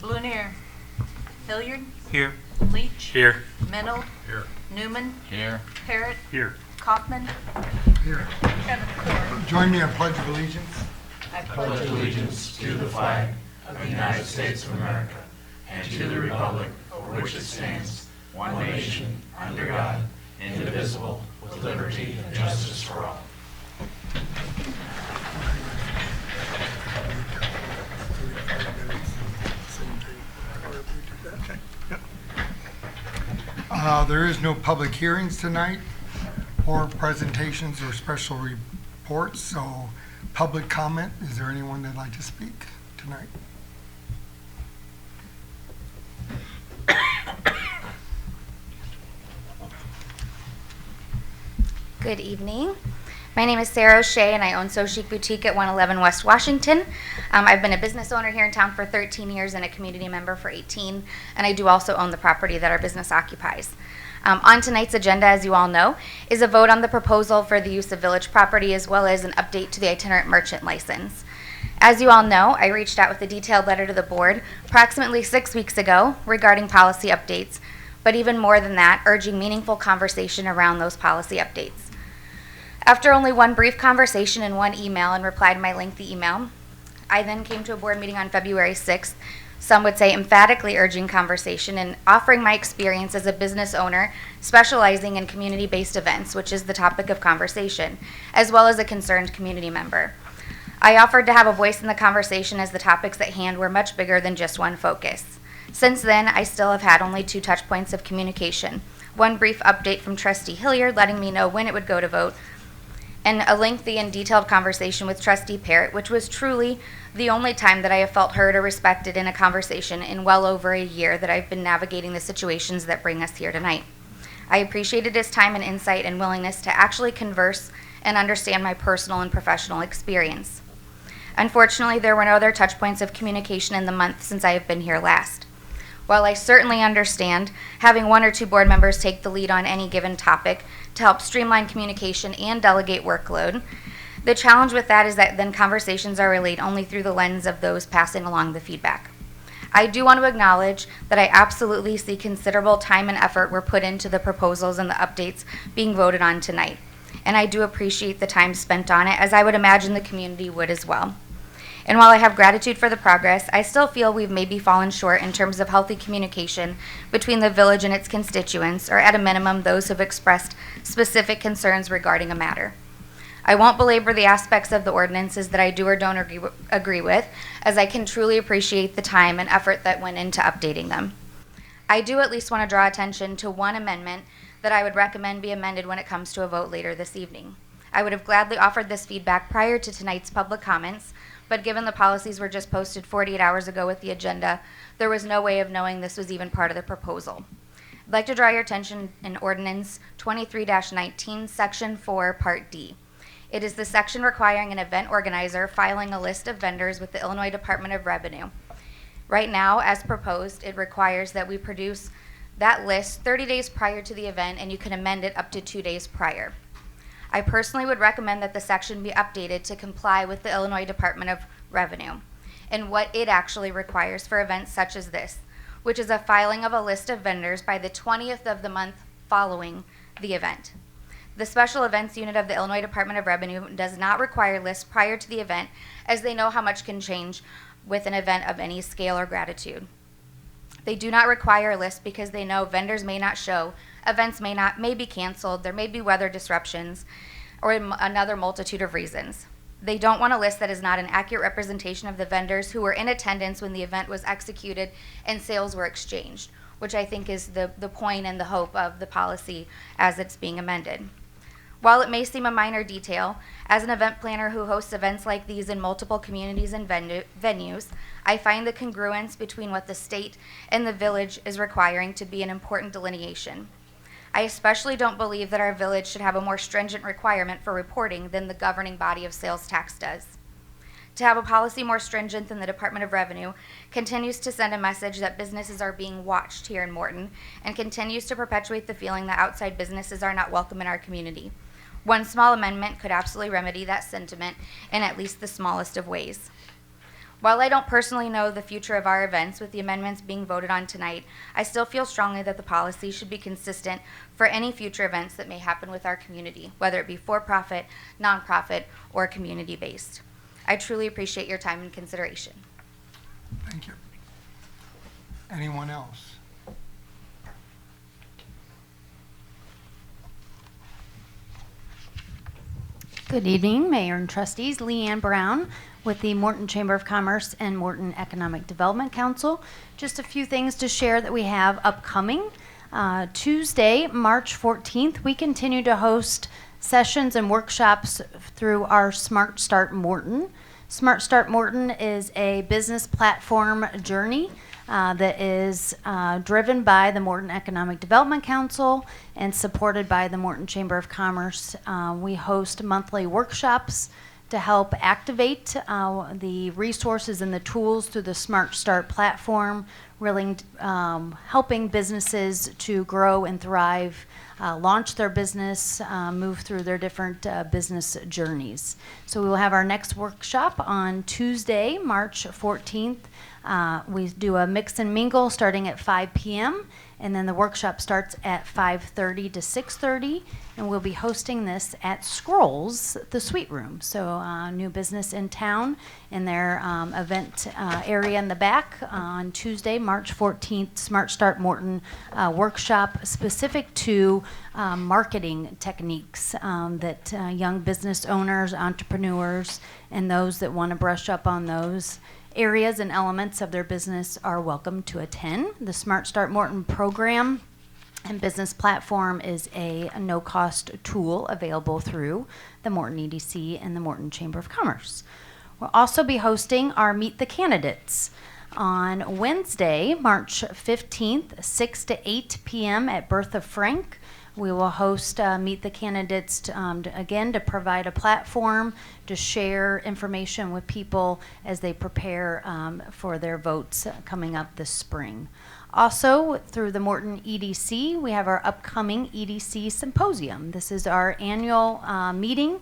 Lunier. Hilliard. Here. Leach. Here. Menold. Here. Newman. Here. Parrott. Here. Kaufman. Here. And the court. Join me on Pledge of Allegiance. I pledge allegiance to the flag of the United States of America and to the republic for which it stands, one nation, under God, indivisible, with liberty and justice for all. There is no public hearings tonight, or presentations or special reports, so public comment. Is there anyone that'd like to speak tonight? Good evening. My name is Sarah O'Shea, and I own So Chic Boutique at 111 West Washington. I've been a business owner here in town for 13 years and a community member for 18, and I do also own the property that our business occupies. On tonight's agenda, as you all know, is a vote on the proposal for the use of village property as well as an update to the itinerant merchant license. As you all know, I reached out with a detailed letter to the board approximately 6 weeks ago regarding policy updates, but even more than that, urging meaningful conversation around those policy updates. After only one brief conversation and one email in reply to my lengthy email, I then came to a board meeting on February 6th, some would say emphatically urging conversation and offering my experience as a business owner specializing in community-based events, which is the topic of conversation, as well as a concerned community member. I offered to have a voice in the conversation as the topics at hand were much bigger than just one focus. Since then, I still have had only 2 touch points of communication. One brief update from Trustee Hilliard letting me know when it would go to vote, and a lengthy and detailed conversation with Trustee Parrott, which was truly the only time that I have felt heard or respected in a conversation in well over a year that I've been navigating the situations that bring us here tonight. I appreciated his time and insight and willingness to actually converse and understand my personal and professional experience. Unfortunately, there were no other touch points of communication in the month since I have been here last. While I certainly understand having 1 or 2 board members take the lead on any given topic to help streamline communication and delegate workload, the challenge with that is that then conversations are relayed only through the lens of those passing along the feedback. I do want to acknowledge that I absolutely see considerable time and effort were put into the proposals and the updates being voted on tonight, and I do appreciate the time spent on it, as I would imagine the community would as well. And while I have gratitude for the progress, I still feel we've maybe fallen short in terms of healthy communication between the village and its constituents, or at a minimum, those who have expressed specific concerns regarding a matter. I won't belabor the aspects of the ordinances that I do or don't agree with, as I can truly appreciate the time and effort that went into updating them. I do at least want to draw attention to one amendment that I would recommend be amended when it comes to a vote later this evening. I would have gladly offered this feedback prior to tonight's public comments, but given the policies were just posted 48 hours ago with the agenda, there was no way of knowing this was even part of the proposal. I'd like to draw your attention in Ordinance 23-19, Section 4, Part D. It is the section requiring an event organizer filing a list of vendors with the Illinois Department of Revenue. Right now, as proposed, it requires that we produce that list 30 days prior to the event, and you can amend it up to 2 days prior. I personally would recommend that the section be updated to comply with the Illinois Department of Revenue and what it actually requires for events such as this, which is a filing of a list of vendors by the 20th of the month following the event. The Special Events Unit of the Illinois Department of Revenue does not require lists prior to the event, as they know how much can change with an event of any scale or gratitude. They do not require a list because they know vendors may not show, events may be canceled, there may be weather disruptions, or another multitude of reasons. They don't want a list that is not an accurate representation of the vendors who were in attendance when the event was executed and sales were exchanged, which I think is the point and the hope of the policy as it's being amended. While it may seem a minor detail, as an event planner who hosts events like these in multiple communities and venues, I find the congruence between what the state and the village is requiring to be an important delineation. I especially don't believe that our village should have a more stringent requirement for reporting than the governing body of sales tax does. To have a policy more stringent than the Department of Revenue continues to send a message that businesses are being watched here in Morton and continues to perpetuate the feeling that outside businesses are not welcome in our community. One small amendment could absolutely remedy that sentiment in at least the smallest of ways. While I don't personally know the future of our events with the amendments being voted on tonight, I still feel strongly that the policy should be consistent for any future events that may happen with our community, whether it be for-profit, nonprofit, or community-based. I truly appreciate your time and consideration. Thank you. Anyone else? Good evening, Mayor and Trustees. Leanne Brown with the Morton Chamber of Commerce and Morton Economic Development Council. Just a few things to share that we have upcoming. Tuesday, March 14th, we continue to host sessions and workshops through our Smart Start Morton. Smart Start Morton is a business platform journey that is driven by the Morton Economic Development Council and supported by the Morton Chamber of Commerce. We host monthly workshops to help activate the resources and the tools through the Smart Start platform, really helping businesses to grow and thrive, launch their business, move through their different business journeys. So we will have our next workshop on Tuesday, March 14th. We do a mix and mingle starting at 5 p.m. and then the workshop starts at 5:30 to 6:30, and we'll be hosting this at Scrolls, the Suite Room. So new business in town in their event area in the back on Tuesday, March 14th, Smart Start Morton workshop specific to marketing techniques that young business owners, entrepreneurs, and those that want to brush up on those areas and elements of their business are welcome to attend. The Smart Start Morton program and business platform is a no-cost tool available through the Morton EDC and the Morton Chamber of Commerce. We'll also be hosting our Meet the Candidates on Wednesday, March 15th, 6 to 8 p.m. at Bertha Frank. We will host Meet the Candidates again to provide a platform to share information with people as they prepare for their votes coming up this spring. Also, through the Morton EDC, we have our upcoming EDC Symposium. This is our annual meeting,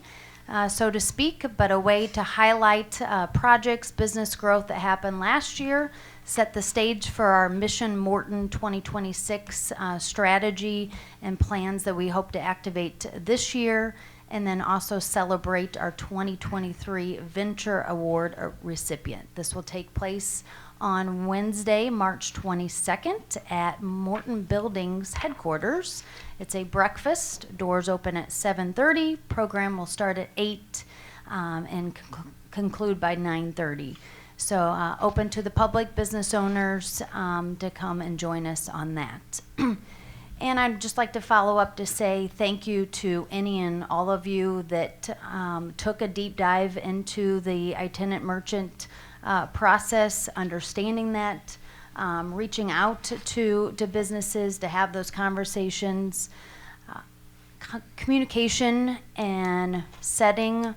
so to speak, but a way to highlight projects, business growth that happened last year, set the stage for our Mission Morton 2026 strategy and plans that we hope to activate this year, and then also celebrate our 2023 Venture Award recipient. This will take place on Wednesday, March 22nd at Morton Buildings headquarters. It's a breakfast. Doors open at 7:30. Program will start at 8 and conclude by 9:30. So open to the public, business owners to come and join us on that. And I'd just like to follow up to say thank you to any and all of you that took a deep dive into the itinerant merchant process, understanding that, reaching out to businesses to have those conversations. Communication and setting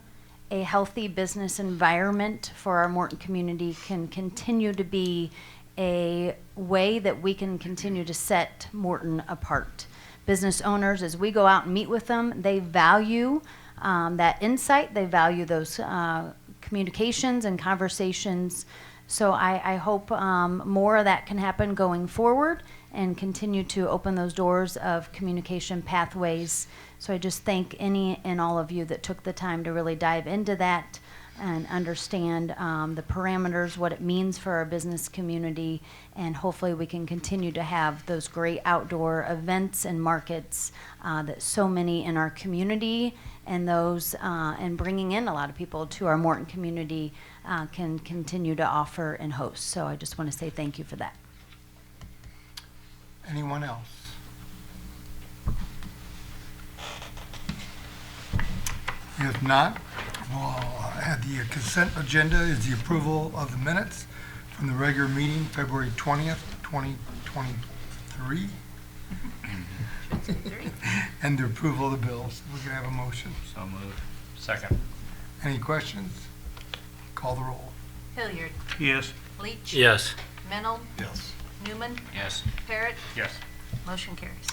a healthy business environment for our Morton community can continue to be a way that we can continue to set Morton apart. Business owners, as we go out and meet with them, they value that insight, they value those communications and conversations. So I hope more of that can happen going forward and continue to open those doors of communication pathways. So I just thank any and all of you that took the time to really dive into that and understand the parameters, what it means for our business community, and hopefully we can continue to have those great outdoor events and markets that so many in our community and those and bringing in a lot of people to our Morton community can continue to offer and host. So I just want to say thank you for that. Anyone else? If not, we'll have the consent agenda is the approval of the minutes from the regular meeting, February 20th, 2023. And the approval of the bills. We can have a motion. So moved. Second. Any questions? Call the roll. Hilliard. Yes. Leach. Yes. Mennel. Yes. Newman. Yes. Parrot. Yes. Motion carries.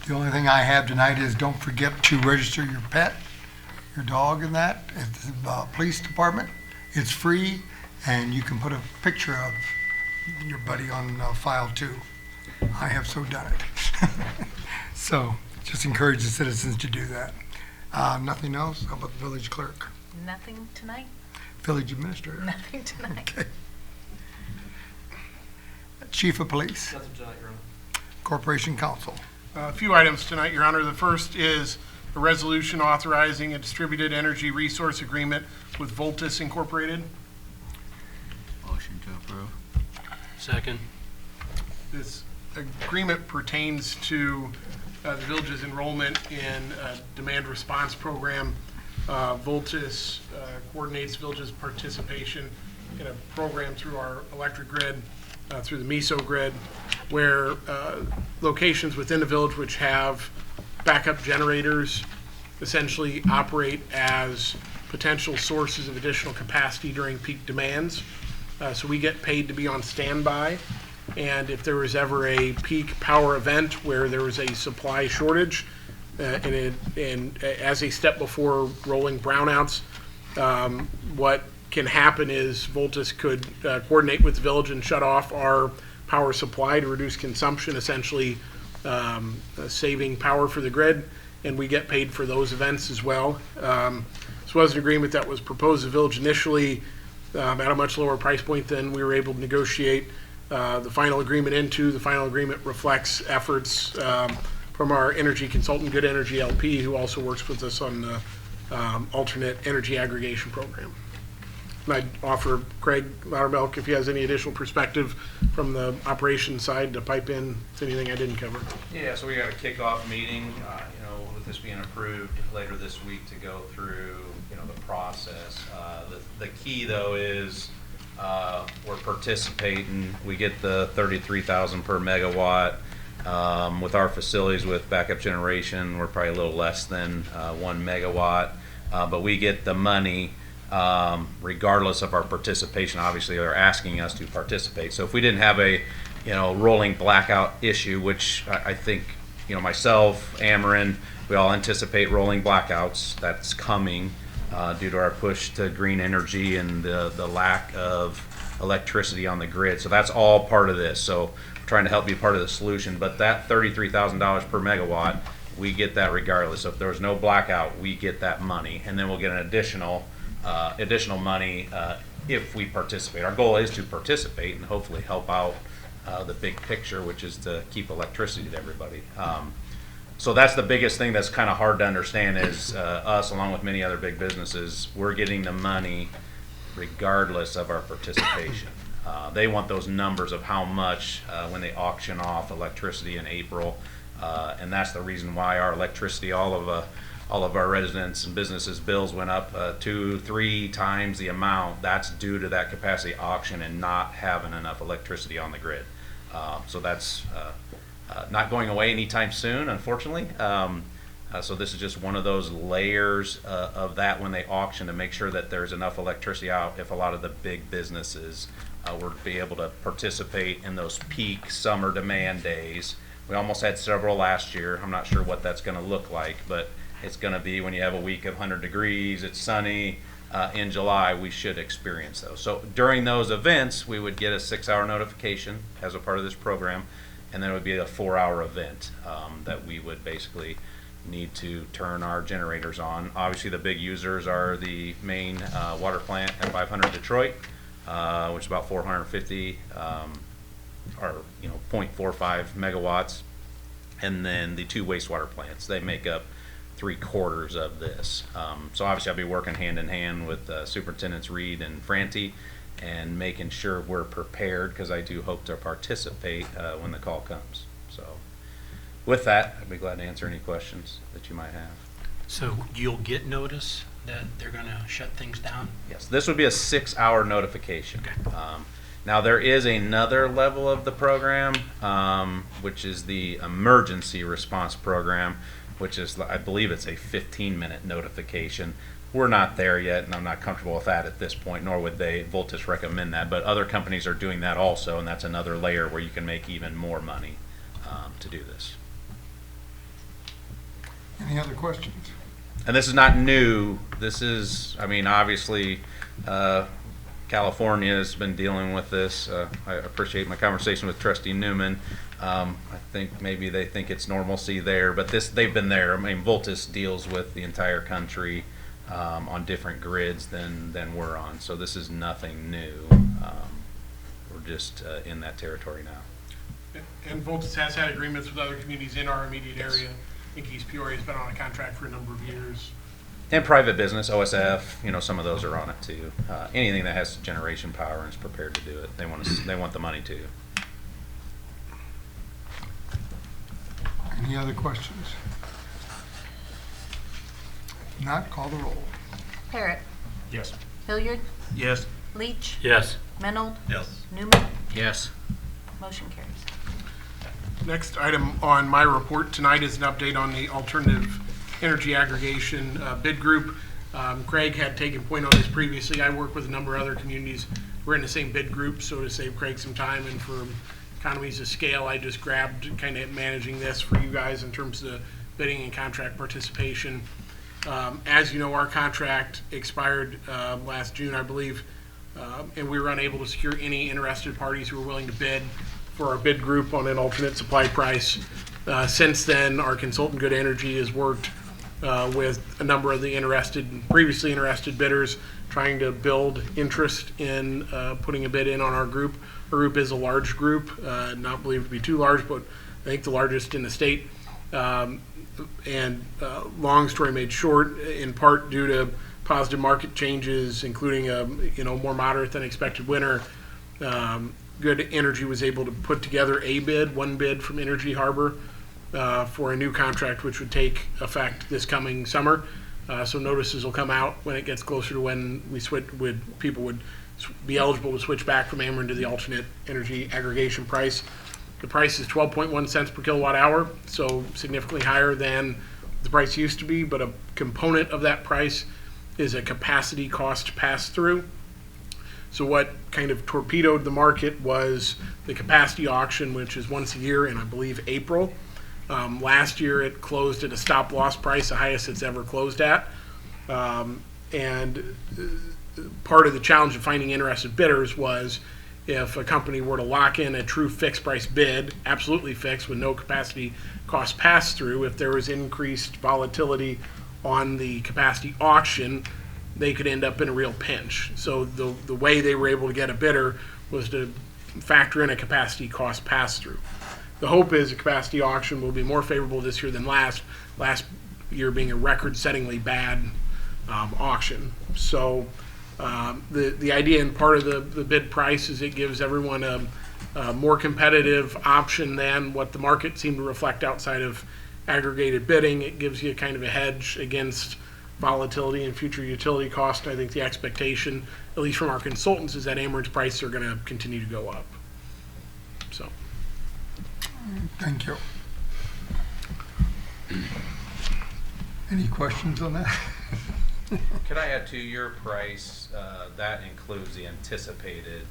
The only thing I have tonight is don't forget to register your pet, your dog and that, at the police department. It's free, And you can put a picture of your buddy on file too. I have so done it. So just encourage the citizens to do that. Nothing else? How about the village clerk? Nothing tonight? Village administrator? Nothing tonight. Okay. Chief of police? Nothing tonight, Your Honor. Corporation counsel? A few items tonight, Your Honor. The first is a resolution authorizing a distributed energy resource agreement with Voltus Incorporated. Motion to approve. Second. This agreement pertains to the village's enrollment in a demand response program. Voltus coordinates village's participation in a program through our electric grid, through the MISO grid, where locations within the village which have backup generators essentially operate as potential sources of additional capacity during peak demands. So we get paid to be on standby. And if there was ever a peak power event where there was a supply shortage, and as a step before rolling brownouts, what can happen is Voltus could coordinate with the village and shut off our power supply to reduce consumption, essentially saving power for the grid, and we get paid for those events as well. This was an agreement that was proposed to the village initially at a much lower price point than we were able to negotiate the final agreement into. The final agreement reflects efforts from our energy consultant, Good Energy LP, who also works with us on the alternate energy aggregation program. And I'd offer Craig Loudermilk, if he has any additional perspective from the operations side, to pipe in if anything I didn't cover. Yeah, so we got a kickoff meeting, with this being approved later this week to go through, the process. The key though is we're participating. We get the 33,000 per megawatt. With our facilities with backup generation, we're probably a little less than 1 megawatt, but we get the money regardless of our participation. Obviously, they're asking us to participate. So if we didn't have a rolling blackout issue, which I think myself, Ameren, we all anticipate rolling blackouts. That's coming due to our push to green energy and the lack of electricity on the grid. So that's all part of this. So we're trying to help be part of the solution. But that $33,000 per megawatt, we get that regardless. So if there was no blackout, we get that money, and then we'll get an additional money if we participate. Our goal is to participate and hopefully help out the big picture, which is to keep electricity to everybody. So that's the biggest thing that's kind of hard to understand is us, along with many other big businesses, we're getting the money regardless of our participation. They want those numbers of how much when they auction off electricity in April, and that's the reason why our electricity, all of our residents and businesses' bills went up 2-3 times the amount. That's due to that capacity auction and not having enough electricity on the grid. So that's not going away anytime soon, unfortunately. So this is just one of those layers of that when they auction to make sure that there's enough electricity out if a lot of the big businesses were to be able to participate in those peak summer demand days. We almost had several last year. I'm not sure what that's going to look like, but it's going to be when you have a week of 100 degrees, it's sunny in July, we should experience those. So during those events, we would get a 6-hour notification as a part of this program, and then it would be a 4-hour event that we would basically need to turn our generators on. Obviously, the big users are the main water plant at 500 Detroit, which is about 450 or 0.45 megawatts, and then the 2 wastewater plants. They make up 3/4 of this. So obviously, I'll be working hand in hand with Superintendents Reed and Franti, and making sure we're prepared, because I do hope to participate when the call comes. So with that, I'd be glad to answer any questions that you might have. So you'll get notice that they're going to shut things down? Yes, this would be a 6-hour notification. Okay. Now there is another level of the program, which is the emergency response program, which is, I believe it's a 15-minute notification. We're not there yet, and I'm not comfortable with that at this point, nor would Voltus recommend that, but other companies are doing that also, and that's another layer where you can make even more money to do this. Any other questions? And this is not new. This is, obviously, California has been dealing with this. I appreciate my conversation with Trustee Newman. I think maybe they think it's normalcy there, but they've been there. I mean, Voltus deals with the entire country on different grids than we're on, so this is nothing new. We're just in that territory now. And Voltus has had agreements with other communities in our immediate area. I think East Peoria has been on a contract for a number of years. And private business, OSF, some of those are on it too. Anything that has generation power and is prepared to do it, they want the money too. Any other questions? Not, call the roll. Parrot. Yes. Hilliard. Yes. Leach. Yes. Menold. Yes. Newman. Yes. Motion carries. Next item on my report tonight is an update on the alternative energy aggregation bid group. Craig had taken point on this previously. I work with a number of other communities. We're in the same bid group, so to save Craig some time and for economies of scale, I just grabbed kind of managing this for you guys in terms of the bidding and contract participation. As you know, our contract expired last June, I believe, and we were unable to secure any interested parties who were willing to bid for our bid group on an alternate supply price. Since then, our consultant Good Energy has worked with a number of the previously interested bidders, trying to build interest in putting a bid in on our group. Our group is a large group, not believed to be too large, but I think the largest in the state. Long story made short, in part due to positive market changes, including a more moderate than expected winter, Good Energy was able to put together one bid from Energy Harbor for a new contract which would take effect this coming summer. So notices will come out when it gets closer to when people would be eligible to switch back from Ameren to the alternate energy aggregation price. The price is 12.1 cents per kilowatt hour, so significantly higher than the price used to be, but a component of that price is a capacity cost pass-through. So what kind of torpedoed the market was the capacity auction, which is once a year in, I believe, April. Last year it closed at a stop-loss price, the highest it's ever closed at. Part of the challenge of finding interested bidders was if a company were to lock in a true fixed price bid, absolutely fixed with no capacity cost pass-through, if there was increased volatility on the capacity auction, they could end up in a real pinch. So the way they were able to get a bidder was to factor in a capacity cost pass-through. The hope is a capacity auction will be more favorable this year than last year being a record-settingly bad auction. So the idea and part of the bid price is it gives everyone a more competitive option than what the market seemed to reflect outside of aggregated bidding. It gives you a kind of a hedge against volatility and future utility cost. I think the expectation, at least from our consultants, is that Ameren's prices are going to continue to go up. So. Thank you. Any questions on that? Could I add to your price, that includes the anticipated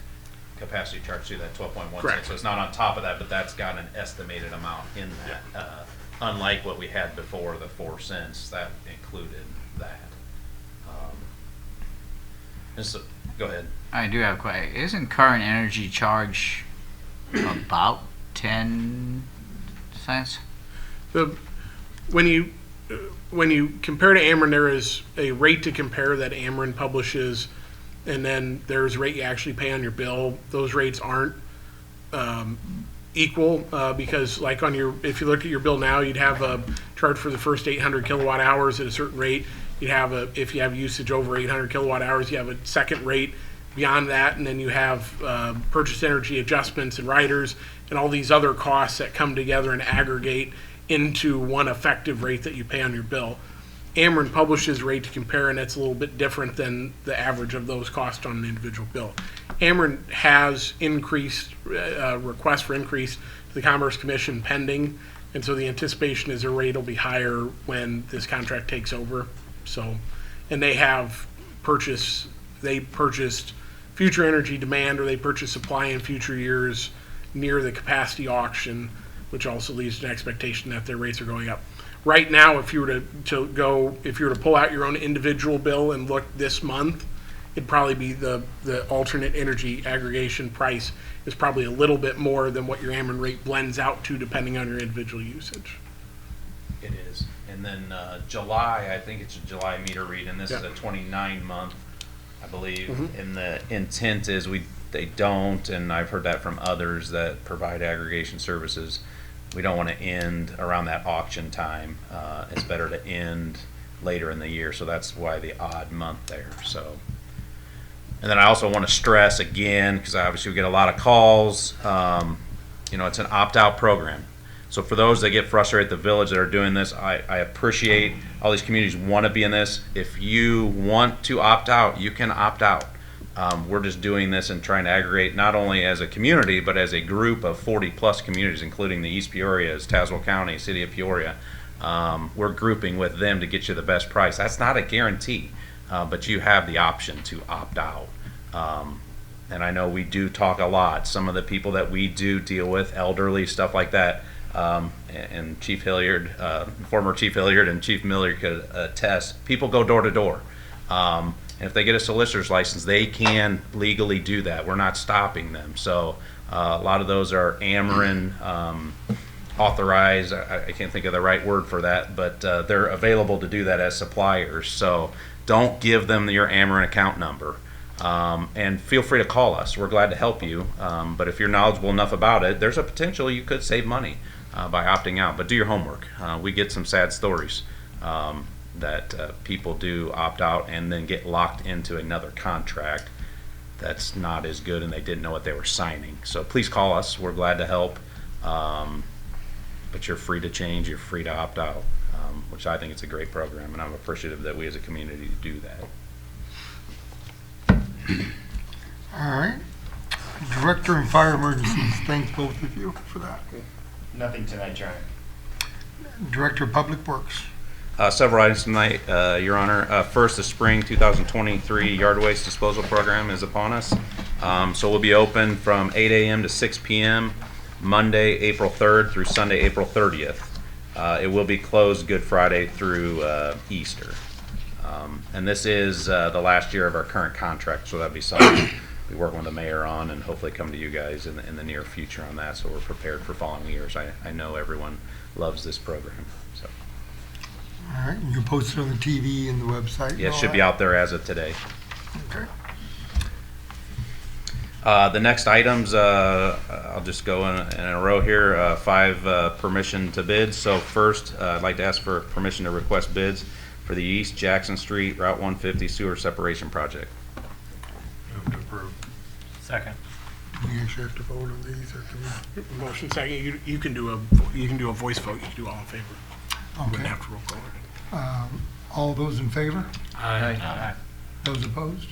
capacity charge to that 12.1 cents. So it's not on top of that, but that's got an estimated amount in that. Unlike what we had before, the 4 cents, that included that. Go ahead. I do have a question. Isn't current energy charge about 10 cents? When you compare to Ameren, there is a rate to compare that Ameren publishes, and then there's a rate you actually pay on your bill. Those rates aren't equal because, like if you look at your bill now, you'd have a charge for the first 800 kilowatt hours at a certain rate. You'd have if you have usage over 800 kilowatt hours, you have a second rate beyond that, and then you have purchase energy adjustments and riders and all these other costs that come together and aggregate into one effective rate that you pay on your bill. Ameren publishes a rate to compare, and it's a little bit different than the average of those costs on an individual bill. Ameren has increased requests for increase to the Commerce Commission pending, and so the anticipation is their rate will be higher when this contract takes over. So, and they purchased future energy demand, or they purchase supply in future years near the capacity auction, which also leads to an expectation that their rates are going up. Right now, if you were to pull out your own individual bill and look this month, it'd probably be the alternate energy aggregation price is probably a little bit more than what your Ameren rate blends out to, depending on your individual usage. It is. And then July, I think it's a July meter read, and this is a 29-month, I believe. And the intent is they don't, and I've heard that from others that provide aggregation services, we don't want to end around that auction time. It's better to end later in the year, so that's why the odd month there. So, and then I also want to stress again, because obviously we get a lot of calls, it's an opt-out program. So for those that get frustrated at the village that are doing this, I appreciate all these communities want to be in this. If you want to opt out, you can opt out. We're just doing this and trying to aggregate not only as a community, but as a group of 40 plus communities, including the East Peorias, Tazewell County, City of Peoria. We're grouping with them to get you the best price. That's not a guarantee, but you have the option to opt out. And I know we do talk a lot. Some of the people that we do deal with, elderly, stuff like that, and Chief Hilliard, former Chief Hilliard and Chief Miller could attest, people go door to door. And if they get a solicitor's license, they can legally do that. We're not stopping them. So a lot of those are Ameren authorized. I can't think of the right word for that, but they're available to do that as suppliers. So don't give them your Ameren account number. And feel free to call us. We're glad to help you. But if you're knowledgeable enough about it, there's a potential you could save money by opting out. But do your homework. We get some sad stories that people do opt out and then get locked into another contract that's not as good and they didn't know what they were signing. So please call us. We're glad to help. But you're free to change. You're free to opt out, which I think it's a great program. And I'm appreciative that we as a community do that. All right. Director and Fire Emergencies, thanks both of you for that. Nothing tonight, Your Honor. Director of Public Works. Several items tonight, Your Honor. First, the spring 2023 yard waste disposal program is upon us. So we'll be open from 8 a.m. to 6 p.m. Monday, April 3rd through Sunday, April 30th. It will be closed Good Friday through Easter. And this is the last year of our current contract, so that'll be something we'll be working with the mayor on and hopefully come to you guys in the near future on that, so we're prepared for following years. I know everyone loves this program. So. All right, you posted on the TV and the website? Yeah, it should be out there as of today. Okay. The next items, I'll just go in a row here. 5 permission to bid. So first, I'd like to ask for permission to request bids for the East Jackson Street Route 150 sewer separation project. Move to approve. Second. Do we actually have to vote on these, or can we? Motion second, you can do a voice vote, you can do all in favor. You wouldn't Okay. have to roll call. All those in favor? Aye. Those opposed?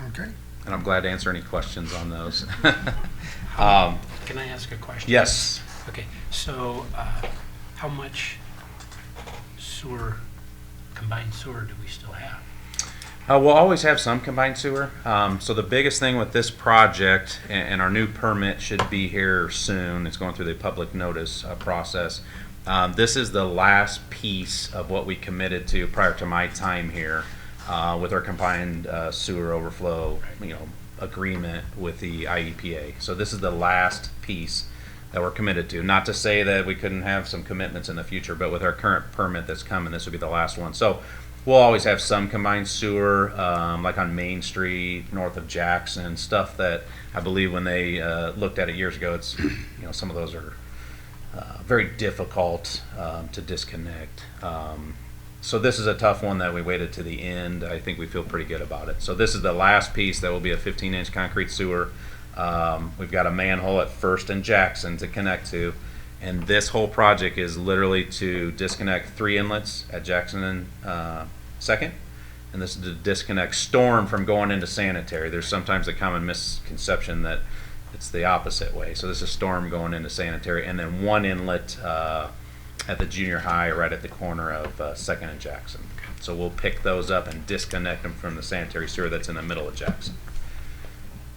Okay. And I'm glad to answer any questions on those. Can I ask a question? Yes. Okay, so how much combined sewer do we still have? We'll always have some combined sewer. So the biggest thing with this project, and our new permit should be here soon, it's going through the public notice process. This is the last piece of what we committed to prior to my time here with our combined sewer overflow, agreement with the IEPA. So this is the last piece that we're committed to. Not to say that we couldn't have some commitments in the future, but with our current permit that's coming, this will be the last one. So we'll always have some combined sewer, like on Main Street, north of Jackson, stuff that I believe when they looked at it years ago, it's, some of those are very difficult to disconnect. So this is a tough one that we waited to the end. I think we feel pretty good about it. So this is the last piece that will be a 15-inch concrete sewer. We've got a manhole at First and Jackson to connect to. And this whole project is literally to disconnect 3 inlets at Jackson and Second. And this is to disconnect Storm from going into sanitary. There's sometimes a common misconception that it's the opposite way. So this is Storm going into sanitary, and then 1 inlet at the junior high right at the corner of Second and Jackson. So we'll pick those up and disconnect them from the sanitary sewer that's in the middle of Jackson.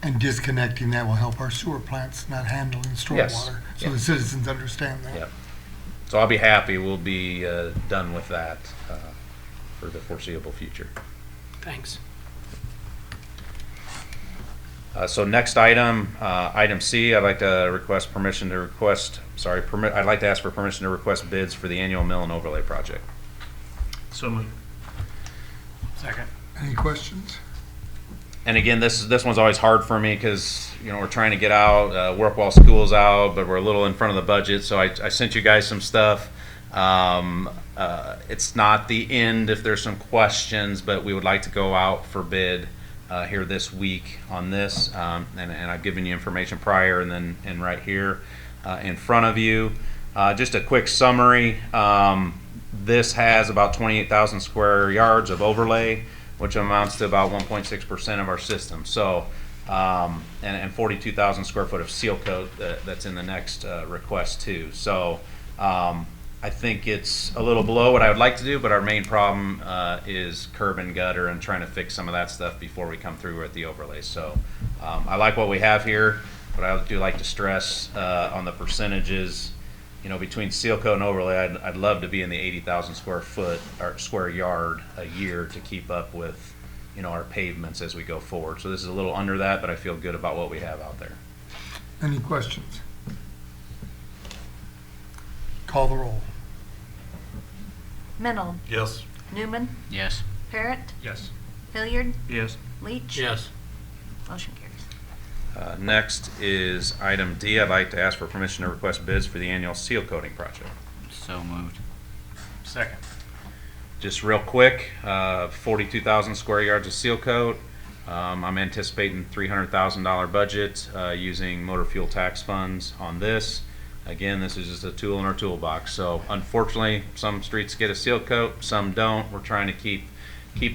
And disconnecting that will help our sewer plants not handling stormwater. Yes. So Yeah. the citizens understand that. Yep. So I'll be happy we'll be done with that for the foreseeable future. Thanks. So next item, item C, I'd like to I'd like to ask for permission to request bids for the annual mill and overlay project. So moved. Second. Any questions? And again, this one's always hard for me because, you know, we're trying to get out, work while school's out, but we're a little in front of the budget. So I sent you guys some stuff. It's not the end if there's some questions, but we would like to go out for bid here this week on this. And I've given you information prior and right here in front of you. Just a quick summary. This has about 28,000 square yards of overlay, which amounts to about 1.6% of our system. So, and 42,000 square foot of seal coat that's in the next request too. So, I think it's a little below what I would like to do, but our main problem is curb and gutter and trying to fix some of that stuff before we come through with the overlay. So, I like what we have here, but I do like to stress on the percentages. You know, between seal coat and overlay, I'd love to be in the 80,000 square foot or square yard a year to keep up with, you know, our pavements as we go forward. So this is a little under that, but I feel good about what we have out there. Any questions? Call the roll. Menold, Yes. Newman, Yes. Parrot, Yes. Hilliard, Yes. Leach. Yes. Motion carries. Next is item D. I'd like to ask for permission to request bids for the annual seal coating project. So moved. Second. Just real quick, 42,000 square yards of seal coat. I'm anticipating $300,000 budget using motor fuel tax funds on this. Again, this is just a tool in our toolbox. So unfortunately, some streets get a seal coat, some don't. We're trying to keep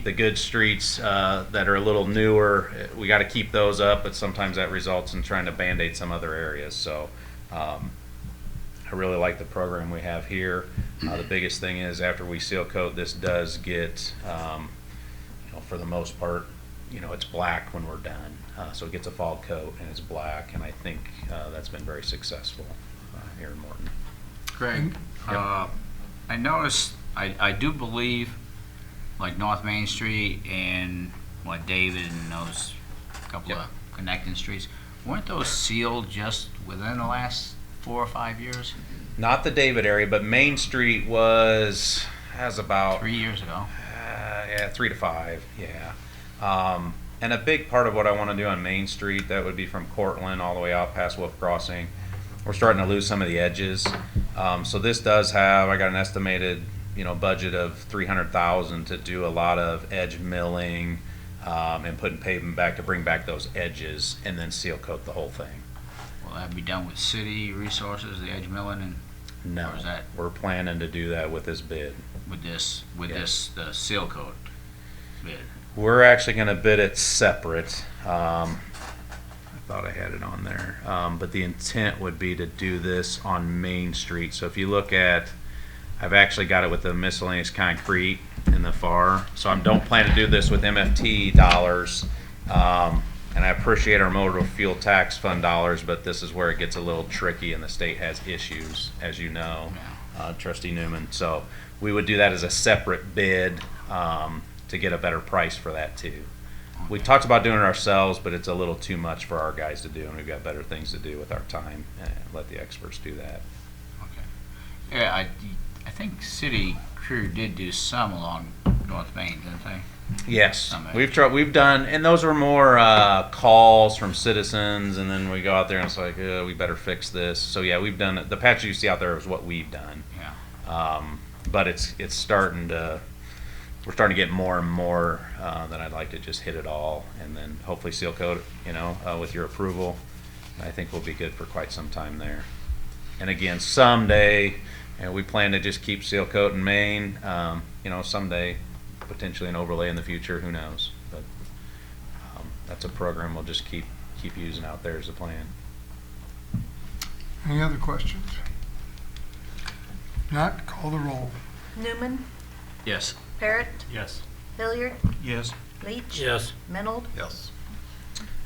the good streets that are a little newer. We got to keep those up, but sometimes that results in trying to band-aid some other areas. So I really like the program we have here. The biggest thing is after we seal coat, this does get, you know, for the most part, you know, it's black when we're done. So it gets a fall coat and it's black, and I think that's been very successful here in Morton. Greg, I noticed, I do believe, like North Main Street and what David and those couple Yep. of connecting streets, weren't those sealed just within the last 4 or 5 years? Not the David area, but Main Street has about 3 years ago. yeah, 3 to 5, yeah. And a big part of what I want to do on Main Street, that would be from Cortland all the way out past Wolf Crossing. We're starting to lose some of the edges. So this does have, I got an estimated, you know, budget of $300,000 to do a lot of edge milling and putting pavement back to bring back those edges and then seal coat the whole thing. Will that be done with city resources, the edge milling, and No, Or is that- we're planning to do that with this bid. with this, Yes. the seal coat bid? We're actually going to bid it separate. I thought I had it on there. But the intent would be to do this on Main Street. So if you look at, I've actually got it with the miscellaneous concrete in the FAR. So I don't plan to do this with MFT dollars. And I appreciate our motor fuel tax fund dollars, but this is where it gets a little tricky and the state has issues, as you know, Trustee Newman. So we would do that as a separate bid to get a better price for that too. We talked about doing it ourselves, but it's a little too much for our guys to do, and we've got better things to do with our time. Let the experts do that. Okay. Yeah, I think city crew did do some along North Main, didn't they? Yes, Some we've done, and those were more calls from citizens, and then we go out there and it's like, we better fix this. So yeah, we've done it. The patch you see out there is what we've done. Yeah. But it's starting to, we're starting to get more and more that I'd like to just hit it all, and then hopefully seal coat, with your approval. I think we'll be good for quite some time there. And again, someday, we plan to just keep seal coat in Maine. Someday, potentially an overlay in the future, who knows? But that's a program we'll just keep using out there as a plan. Any other questions? Not, call the roll. Newman, Yes. Parrot, Yes. Hilliard, Yes. Leach. Yes. Menold. Yes.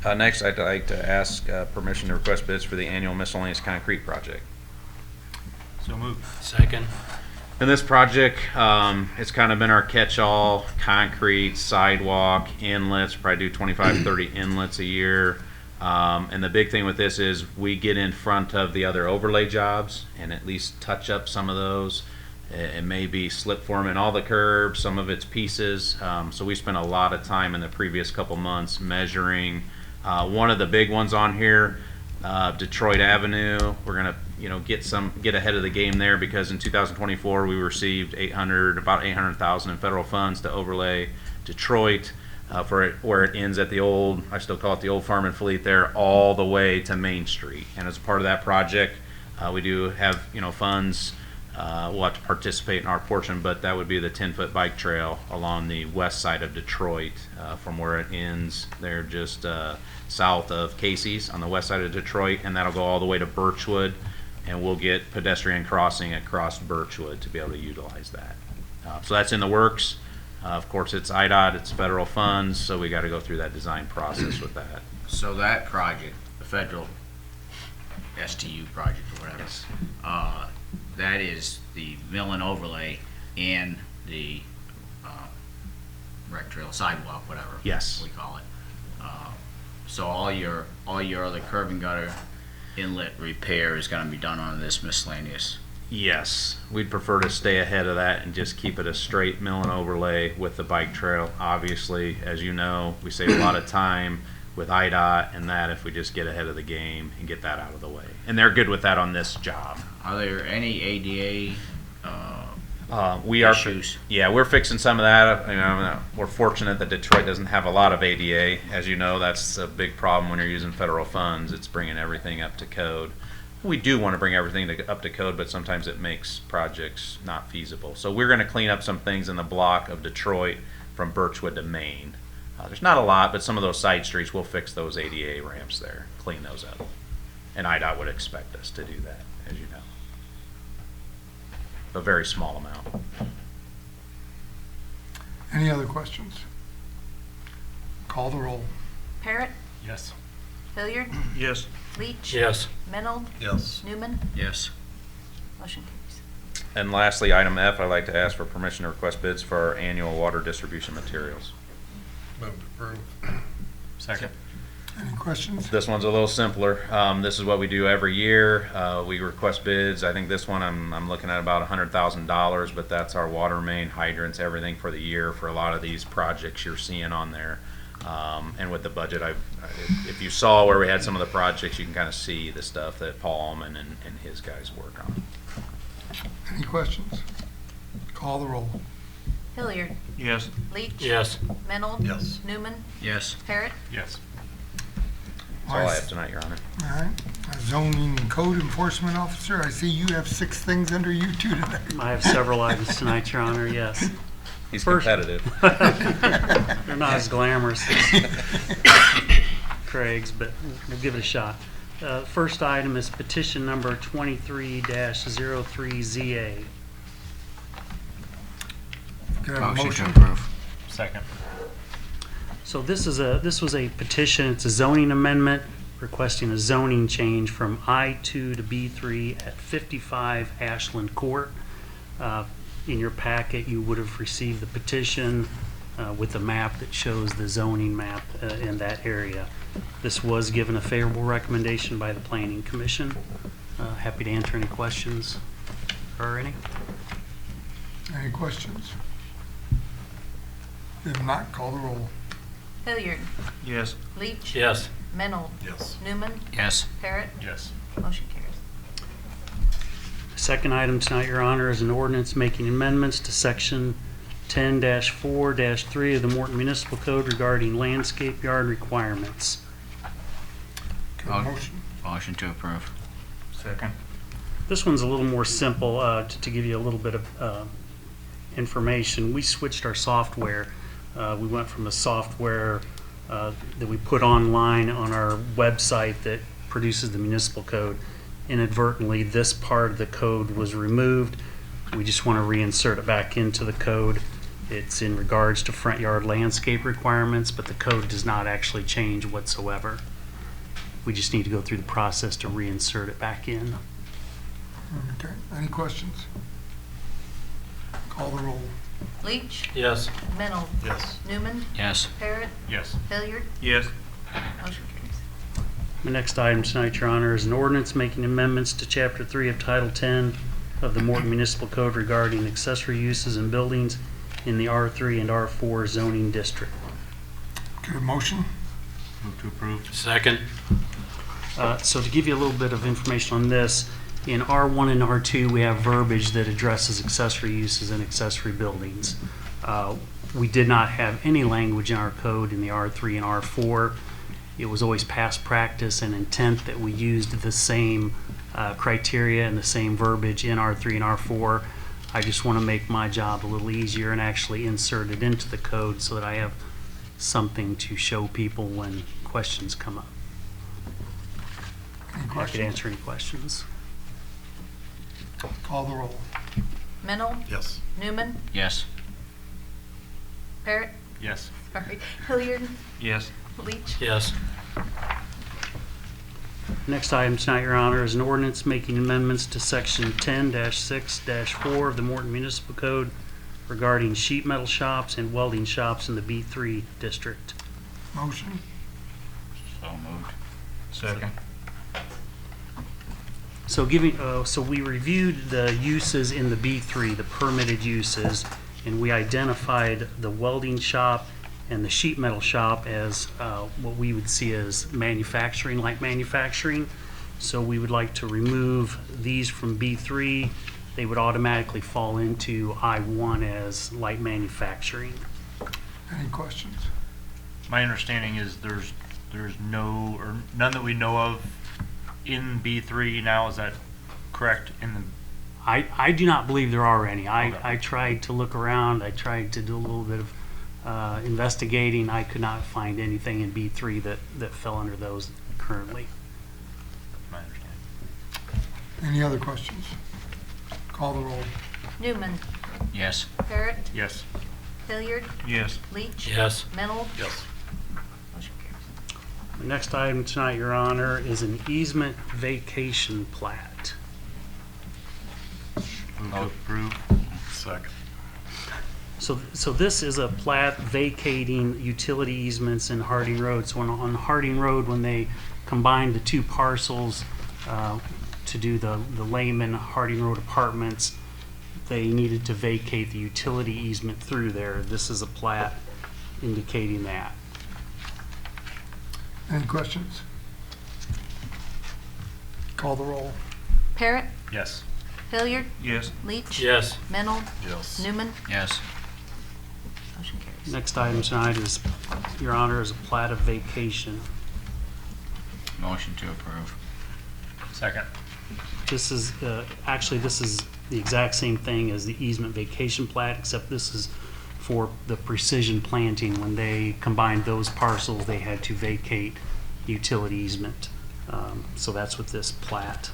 Next, I'd like to ask permission to request bids for the annual miscellaneous concrete project. So moved. Second. And this project, it's kind of been our catch-all: concrete, sidewalk, inlets. Probably do 25, 30 inlets a year. And the big thing with this is we get in front of the other overlay jobs and at least touch up some of those. It may be slip forming all the curbs, some of its pieces. So we spent a lot of time in the previous couple months measuring. One of the big ones on here, Detroit Avenue. We're gonna, get ahead of the game there because in 2024 we received about 800,000 in federal funds to overlay Detroit for where it ends at the old, I still call it the old Farm and Fleet there, all the way to Main Street. And as a part of that project, we do have funds. We'll have to participate in our portion, but that would be the 10-foot bike trail along the west side of Detroit, from where it ends there just south of Casey's on the west side of Detroit, and that'll go all the way to Birchwood, and we'll get pedestrian crossing across Birchwood to be able to utilize that. So that's in the works. Of course, it's IDOT, it's federal funds, so we got to go through that design process with that. So that project, the federal STU project or whatever, Yes. That is the mill and overlay and the rec trail sidewalk, whatever. Yes. We call it. So all your other curb and gutter inlet repair is gonna be done on this miscellaneous. Yes, we'd prefer to stay ahead of that and just keep it a straight mill and overlay with the bike trail. Obviously, as you know, we save a lot of time with IDOT and that if we just get ahead of the game and get that out of the way. And they're good with that on this job. Are there any ADA We are, issues? yeah, we're fixing some of that. We're fortunate that Detroit doesn't have a lot of ADA. As you know, that's a big problem when you're using federal funds. It's bringing everything up to code. We do want to bring everything up to code, but sometimes it makes projects not feasible. So we're going to clean up some things in the block of Detroit from Birchwood to Maine. There's not a lot, but some of those side streets, we'll fix those ADA ramps there, clean those up. And IDOT would expect us to do that, as you know. A very small amount. Any other questions? Call the roll. Parrot, Yes. Hilliard, Yes. Leach. Yes. Menold, Yes. Newman. Yes. Motion carries. And lastly, item F, I'd like to ask for permission to request bids for our annual water distribution materials. Move to approve. Second. Any questions? This one's a little simpler. This is what we do every year. We request bids. I think this one I'm looking at about $100,000, but that's our water main, hydrants, everything for the year for a lot of these projects you're seeing on there. And with the budget, if you saw where we had some of the projects, you can kind of see the stuff that Paul Allman and his guys work on. Any questions? Call the roll. Hilliard, Yes. Leach. Yes. Menold. Yes. Newman. Yes. Parrot. Yes. That's all I have tonight, Your Honor. All right. Zoning and Code Enforcement Officer, I see you have 6 things under you too today. I have several items tonight, Your Honor, yes. He's First- competitive. They're not as glamorous as Craig's, but we'll give it a shot. First item is petition number 23-03ZA. Can I have a Motion motion? to approve. Second. So this was a petition, it's a zoning amendment requesting a zoning change from I-2 to B3 at 55 Ashland Court. In your packet, you would have received the petition with the map that shows the zoning map in that area. This was given a favorable recommendation by the Planning Commission. Happy to answer any questions or any. Any questions? If not, call the roll. Hilliard, Yes. Leach. Yes. Menold. Yes. Newman. Yes. Parrot. Yes. Motion carries. Second item tonight, Your Honor, is an ordinance making amendments to section 10-4-3 of the Morton Municipal Code regarding landscape yard requirements. Can I have a motion? Motion to approve. Second. This one's a little more simple, to give you a little bit of information. We switched our software. We went from a software that we put online on our website that produces the municipal code. Inadvertently, this part of the code was removed. We just want to reinsert it back into the code. It's in regards to front yard landscape requirements, but the code does not actually change whatsoever. We just need to go through the process to reinsert it back in. Okay. Any questions? Call the roll. Leach. Yes. Menold. Yes. Newman. Yes. Parrot. Yes. Hilliard. Yes. Motion carries. The next item tonight, Your Honor, is an ordinance making amendments to Chapter 3 of Title 10 of the Morton Municipal Code regarding accessory uses and buildings in the R3 and R4 zoning district. Okay, motion? Move to approve. Second. So to give you a little bit of information on this, in R1 and R2, we have verbiage that addresses accessory uses and accessory buildings. We did not have any language in our code in the R3 and R4. It was always past practice and intent that we used the same criteria and the same verbiage in R3 and R4. I just want to make my job a little easier and actually insert it into the code so that I have something to show people when questions come up. Any I could questions? answer any questions. Call the roll. Mennel, Yes. Newman, Yes. Parrot, Yes. sorry, Hilliard, Yes. Leach. Yes. Next item tonight, Your Honor, is an ordinance making amendments to Section 10-6-4 of the Morton Municipal Code regarding sheet metal shops and welding shops in the B3 district. Motion? So moved. Second. So we reviewed the uses in the B3, the permitted uses, and we identified the welding shop and the sheet metal shop as what we would see as manufacturing, light manufacturing. So we would like to remove these from B3. They would automatically fall into I1 as light manufacturing. Any questions? My understanding is there's no, or none that we know of in B3 now, is that correct? In the I do not believe there are any. Okay. I tried to look around. I tried to do a little bit of investigating. I could not find anything in B3 that fell under those currently. my understanding. Any other questions? Call the roll. Newman, Yes. Parrot, Yes. Hilliard, Yes. Leach. Yes. Mennel. Yes. Motion carries. The next item tonight, Your Honor, is an easement vacation plat. Move to approve. Second. So this is a plat vacating utility easements in Harding Road. So on Harding Road, when they combined the two parcels to do the Lehman Harding Road Apartments, they needed to vacate the utility easement through there. This is a plat indicating that. Any questions? Call the roll. Parrot, Yes. Hilliard, Yes. Leach. Yes. Mennel, Yes. Newman. Yes. Motion carries. Next item tonight is, Your Honor, is a plat of vacation. Motion to approve. Second. This is, actually, this is the exact same thing as the easement vacation plat, except this is for the precision planting. When they combined those parcels, they had to vacate utility easement. So that's what this plat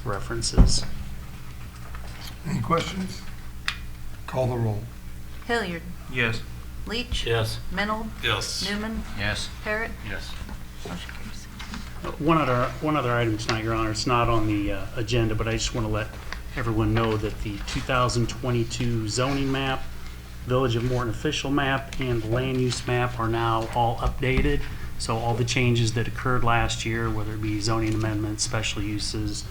references. Any questions? Call the roll. Hilliard, Yes. Leach. Yes. Mennel, Yes. Newman, Yes. Parrot. Yes. Motion carries. One other item tonight, Your Honor, it's not on the agenda, but I just want to let everyone know that the 2022 zoning map, Village of Morton official map, and land use map are now all updated. So all the changes that occurred last year, whether it be zoning amendments, special uses,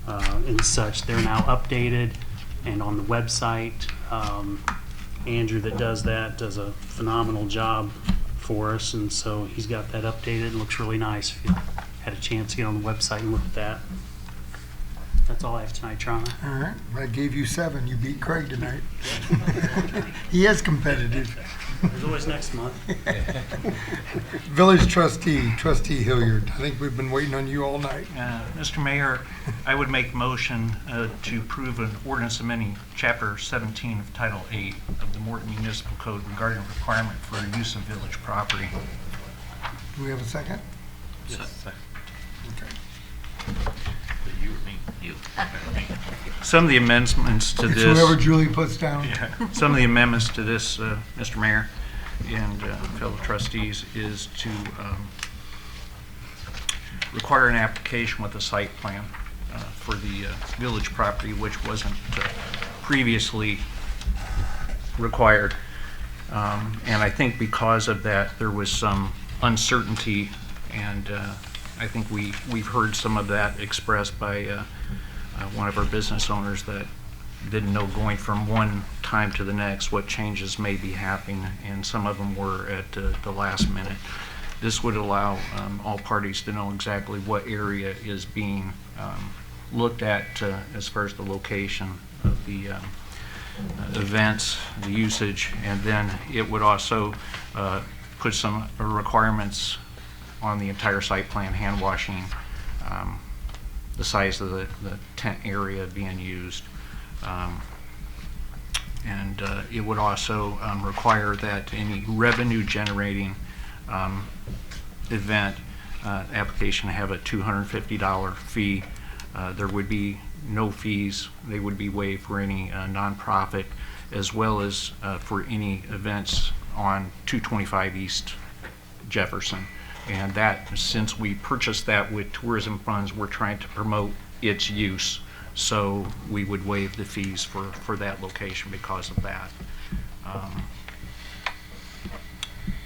and such, they're now updated and on the website. Andrew that does that does a phenomenal job for us, and so he's got that updated. It looks really nice. If you had a chance to get on the website and look at that. That's all I have tonight, Your Honor. All right, I gave you 7. You beat Craig tonight. He is competitive. There's always next month. Village trustee, Trustee Hilliard. I think we've been waiting on you all night. Mr. Mayor, I would make motion to approve an ordinance amending Chapter 17 of Title 8 of the Morton Municipal Code regarding requirement for use of village property. Do we have a second? Yes. Okay. You or me? You. Some of the amendments to It's this. whoever Julie puts down. Some of the amendments to this, Mr. Mayor and fellow trustees, is to require an application with a site plan for the village property, which wasn't previously required. And I think because of that, there was some uncertainty and I think we've heard some of that expressed by one of our business owners that didn't know going from one time to the next what changes may be happening, and some of them were at the last minute. This would allow all parties to know exactly what area is being looked at as far as the location of the events, the usage, and then it would also put some requirements on the entire site plan, hand washing, the size of the tent area being used. And it would also require that any revenue generating event application have a $250 fee. There would be no fees. They would be waived for any nonprofit, as well as for any events on 225 East Jefferson. And that, since we purchased that with tourism funds, we're trying to promote its use. So we would waive the fees for that location because of that.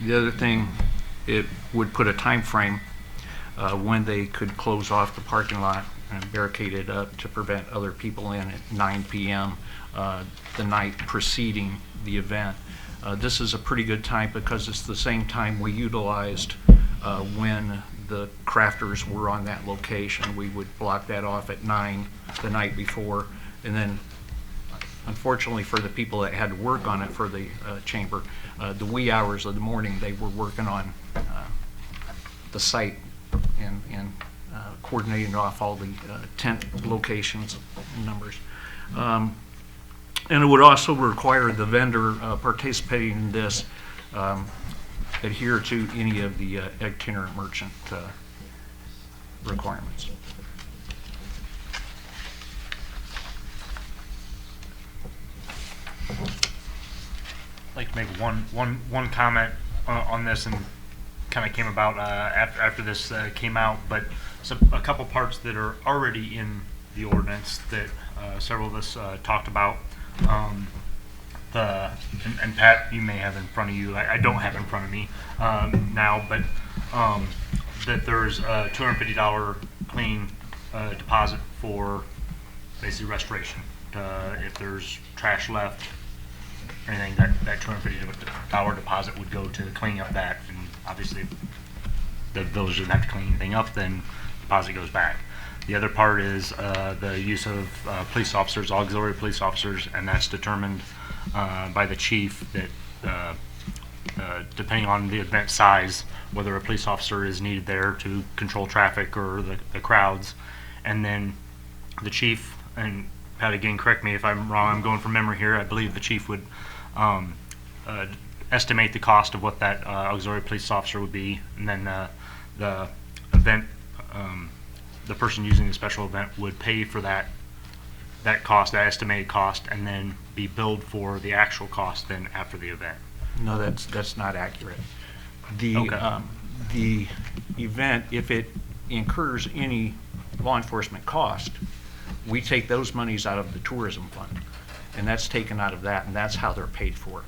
The other thing, it would put a time frame when they could close off the parking lot and barricade it up to prevent other people in at 9 p.m. The night preceding the event. This is a pretty good time because it's the same time we utilized when the crafters were on that location. We would block that off at 9 the night before, and then unfortunately for the people that had to work on it for the chamber, the wee hours of the morning they were working on the site and coordinating off all the tent locations and numbers. And it would also require the vendor participating in this adhere to any of the itinerant merchant requirements. I'd like to make one comment on this, and kind of came about after this came out, but a couple parts that are already in the ordinance that several of us talked about. And Pat, you may have in front of you, I don't have in front of me now, but that there's a $250 clean deposit for basically restoration. If there's trash left, or anything, that $250 deposit would go to cleaning up that, and obviously if the village doesn't have to clean anything up, then the deposit goes back. The other part is the use of police officers, auxiliary police officers, and that's determined by the chief that depending on the event size, whether a police officer is needed there to control traffic or the crowds. And then the chief, and Pat, again, correct me if I'm wrong, I'm going from memory here, I believe the chief would estimate the cost of what that auxiliary police officer would be, and then the event, the person using the special event would pay for that cost, that estimated cost, and then be billed for the actual cost then after the event. No, that's not accurate. Okay. The event, if it incurs any law enforcement cost, we take those monies out of the tourism fund, and that's taken out of that, and that's how they're paid for.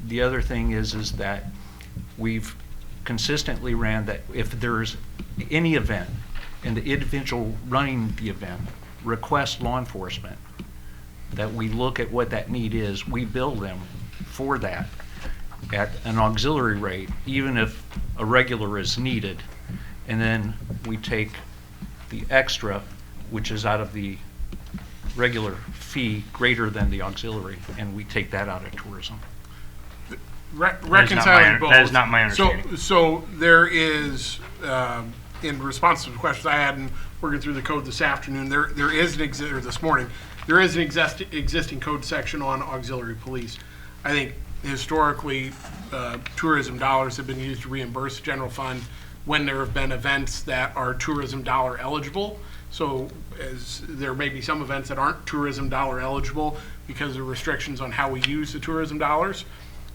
The other thing is that we've consistently ran that if there's any event and the individual running the event requests law enforcement, that we look at what that need is, we bill them for that at an auxiliary rate, even if a regular is needed, and then we take the extra, which is out of the regular fee greater than the auxiliary, and we take that out of tourism. Reconciling both. That is not my understanding. So there is, in response to the questions I had and working through the code this afternoon, there is or this morning, there is an existing code section on auxiliary police. I think historically, tourism dollars have been used to reimburse the general fund when there have been events that are tourism dollar eligible. So as there may be some events that aren't tourism dollar eligible because of restrictions on how we use the tourism dollars.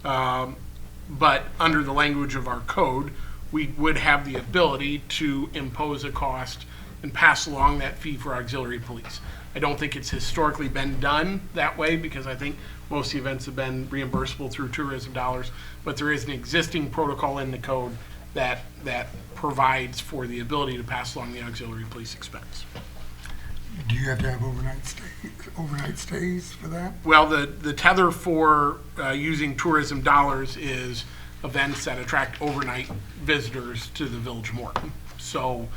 But under the language of our code, we would have the ability to impose a cost and pass along that fee for auxiliary police. I don't think it's historically been done that way because I think most of the events have been reimbursable through tourism dollars, but there is an existing protocol in the code that provides for the ability to pass along the auxiliary police expense. Do you have to have overnight stays for that? Well, the tether for using tourism dollars is events that attract overnight visitors to the Village of Morton. So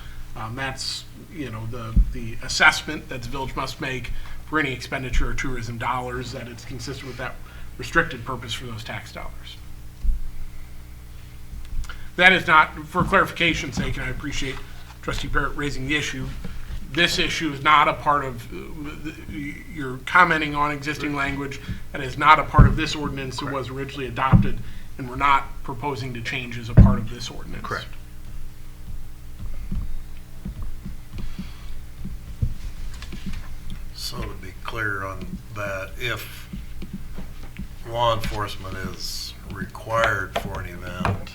that's, the assessment that the village must make for any expenditure of tourism dollars, that it's consistent with that restricted purpose for those tax dollars. That is not, for clarification's sake, and I appreciate Trustee Barrett raising the issue, this issue is not a part of, you're commenting on existing language that is not a part of this ordinance that was originally adopted, and we're not proposing to change as a part of this ordinance. Correct. So to be clear on that, if law enforcement is required for an event,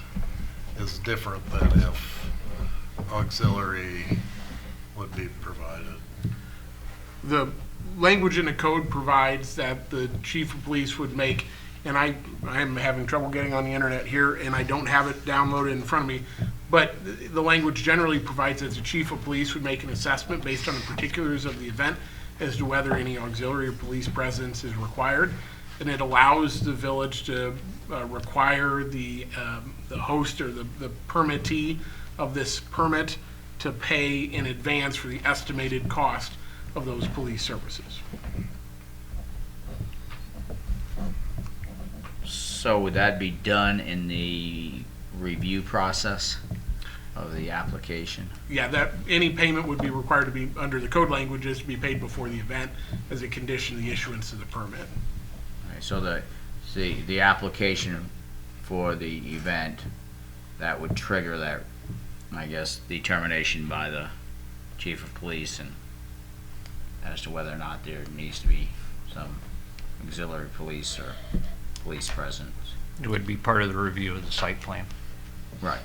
is different than if auxiliary would be provided. The language in the code provides that the chief of police would make, and I am having trouble getting on the internet here, and I don't have it downloaded in front of me, but the language generally provides that the chief of police would make an assessment based on the particulars of the event as to whether any auxiliary or police presence is required. And it allows the village to require the host or the permittee of this permit to pay in advance for the estimated cost of those police services. So would that be done in the review process of the application? Yeah, that any payment would be required to be, under the code languages, to be paid before the event as a condition of the issuance of the permit. Okay, so the application for the event, that would trigger that, I guess, determination by the chief of police and as to whether or not there needs to be some auxiliary police or police presence. It would be part of the review of the site plan. Right.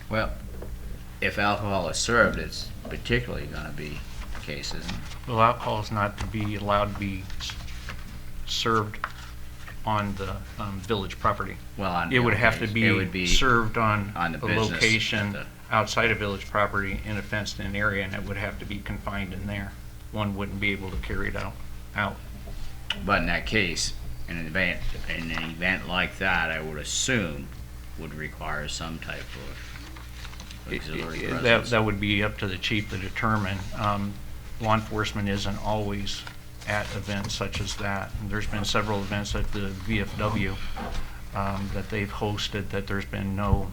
Well, if alcohol is served, it's particularly going to be the case, isn't it? Well, alcohol is not to be allowed to be served on the village property. Well, It would have to it would be served on on the a business location at outside of village property in a fenced-in area, and it would have to be confined in there. One wouldn't be able to carry it out. But in that case, in an event like that, I would assume would require some type of auxiliary presence. That would be up to the chief to determine. Law enforcement isn't always at events such as that. And there's been several events at the VFW that they've hosted that there's been no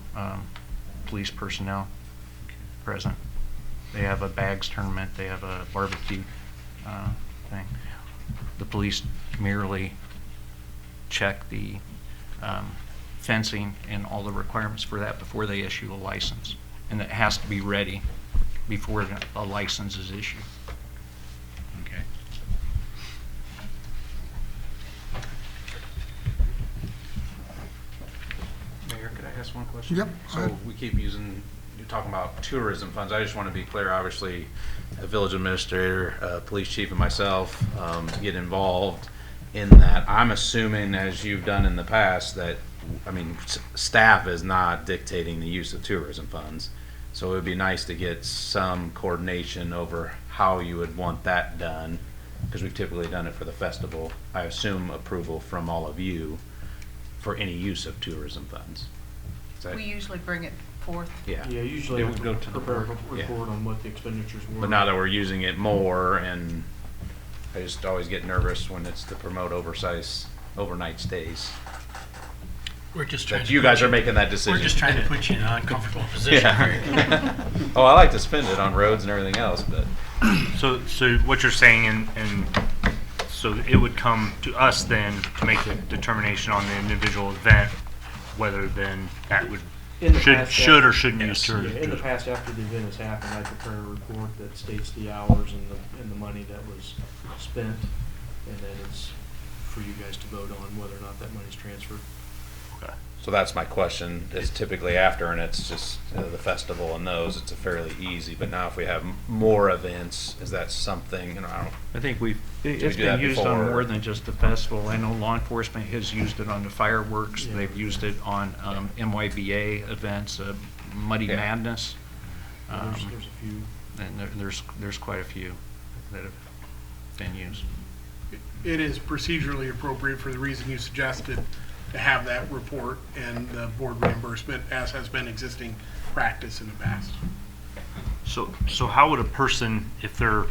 police personnel present. They have a bags tournament, they have a barbecue thing. The police merely check the fencing and all the requirements for that before they issue a license. And it has to be ready before a license is issued. Okay. Mayor, could I ask one question? Yep. So we keep using, you're talking about tourism funds. I just want to be clear, obviously, the village administrator, police chief, and myself get involved in that. I'm assuming, as you've done in the past, that, I mean, staff is not dictating the use of tourism funds. So it would be nice to get some coordination over how you would want that done, because we've typically done it for the festival. I assume approval from all of you for any use of tourism funds. Is that- We usually bring it forth. Yeah. Yeah, usually It I would go to the prepare a board. Yeah. report on what the expenditures were. But now that we're using it more, and I just always get nervous when it's to promote overnight stays. We're just trying That to you put guys you- are making that decision. We're just trying to put you in an uncomfortable position. Yeah. Oh, I like to spend it on roads and everything else, but So what you're saying, and so it would come to us then to make the determination on the individual event, whether then that would, In the past, should or shouldn't use Yeah, tourism. in the past, after the event has happened, I prepare a report that states the hours and the money that was spent, and then it's for you guys to vote on whether or not that money's transferred. Okay. So that's my question, is typically after, and it's just the festival and those, it's a fairly easy, but now if we have more events, is that something, I don't. I think it's we do been that used on before? more than just the festival. I know law enforcement has used it on the fireworks. Yeah. They've used it on MYBA events, Muddy Yeah. Madness. There's a few. And there's quite a few that have been used. It is procedurally appropriate for the reason you suggested to have that report and the board reimbursement, as has been existing practice in the past. So how would a person, if they're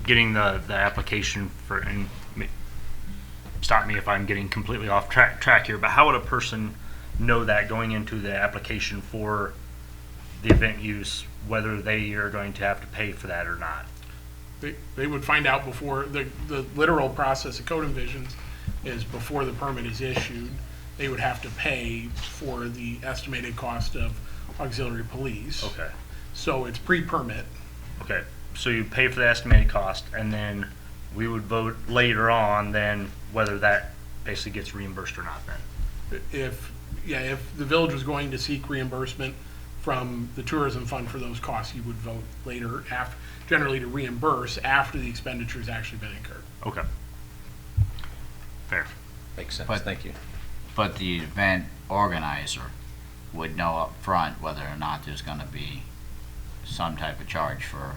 getting the application for, and stop me if I'm getting completely off track here, but how would a person know that going into the application for the event use, whether they are going to have to pay for that or not? They would find out before, the literal process of code envisions is before the permit is issued, they would have to pay for the estimated cost of auxiliary police. Okay. So it's pre-permit. Okay, so you pay for the estimated cost, and then we would vote later on then whether that basically gets reimbursed or not then? If the village was going to seek reimbursement from the tourism fund for those costs, you would vote later, generally to reimburse after the expenditure has actually been incurred. Okay. Fair. Makes sense, But- thank you. But the event organizer would know up front whether or not there's gonna be some type of charge for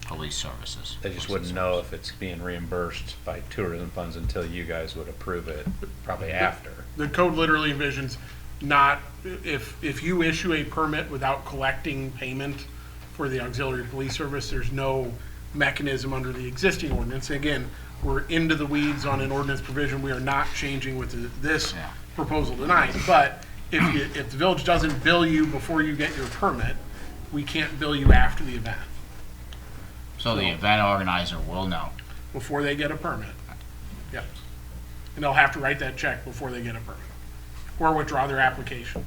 police services. They just wouldn't know if it's being reimbursed by tourism funds until you guys would approve it, probably after. The code literally envisions not, if you issue a permit without collecting payment for the auxiliary police service, there's no mechanism under the existing ordinance. Again, we're into the weeds on an ordinance provision. We are not changing with this Yeah. proposal tonight. But if the village doesn't bill you before you get your permit, we can't bill you after the event, So the event organizer will know. before they get a permit. Yep. And they'll have to write that check before they get a permit, or withdraw their application.